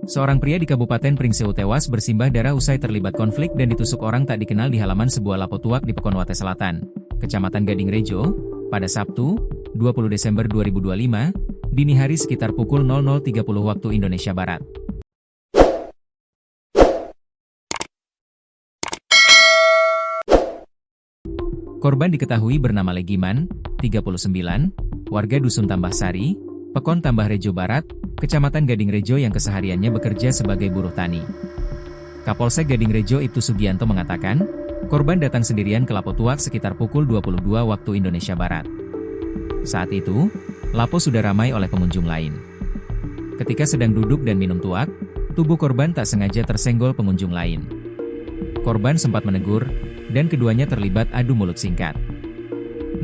Seorang pria di Kabupaten Pringsewu tewas bersimbah darah usai terlibat konflik dan ditusuk orang tak dikenal di halaman sebuah lapo tuak di Pekonwate Selatan, Kecamatan Gading Rejo, pada Sabtu, 20 Desember 2025, dini hari sekitar pukul 00.30 waktu Indonesia Barat. Korban diketahui bernama Legiman, 39, warga Dusun Tambah Sari, Pekon Tambah Rejo Barat, Kecamatan Gading Rejo yang kesehariannya bekerja sebagai buruh tani. Kapolsek Gading Rejo Ibtu Sugianto mengatakan, korban datang sendirian ke Lapo Tuak sekitar pukul 22 waktu Indonesia Barat. Saat itu, Lapo sudah ramai oleh pengunjung lain. Ketika sedang duduk dan minum tuak, tubuh korban tak sengaja tersenggol pengunjung lain. Korban sempat menegur, dan keduanya terlibat adu mulut singkat.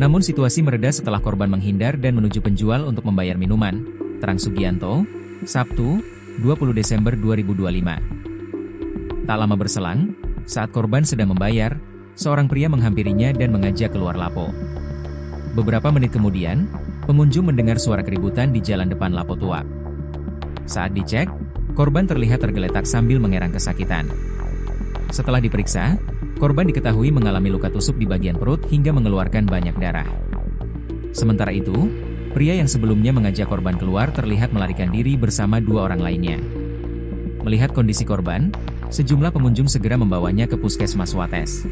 Namun situasi mereda setelah korban menghindar dan menuju penjual untuk membayar minuman, terang Sugianto, Sabtu, 20 Desember 2025. Tak lama berselang, saat korban sedang membayar, seorang pria menghampirinya dan mengajak keluar Lapo. Beberapa menit kemudian, pengunjung mendengar suara keributan di jalan depan Lapo Tuak. Saat dicek, korban terlihat tergeletak sambil mengerang kesakitan. Setelah diperiksa, korban diketahui mengalami luka tusuk di bagian perut hingga mengeluarkan banyak darah. Sementara itu, pria yang sebelumnya mengajak korban keluar terlihat melarikan diri bersama dua orang lainnya. Melihat kondisi korban, sejumlah pengunjung segera membawanya ke Puskesmas Wates.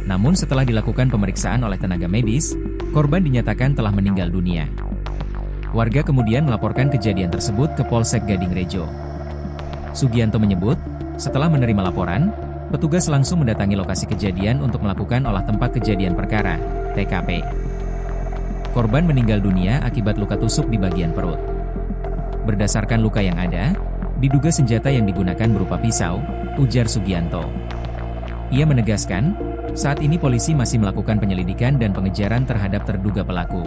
Namun setelah dilakukan pemeriksaan oleh tenaga medis, korban dinyatakan telah meninggal dunia. Warga kemudian melaporkan kejadian tersebut ke Polsek Gading Rejo. Sugianto menyebut, setelah menerima laporan, petugas langsung mendatangi lokasi kejadian untuk melakukan olah tempat kejadian perkara, TKP. Korban meninggal dunia akibat luka tusuk di bagian perut. Berdasarkan luka yang ada, diduga senjata yang digunakan berupa pisau, ujar Sugianto. Ia menegaskan, saat ini polisi masih melakukan penyelidikan dan pengejaran terhadap terduga pelaku.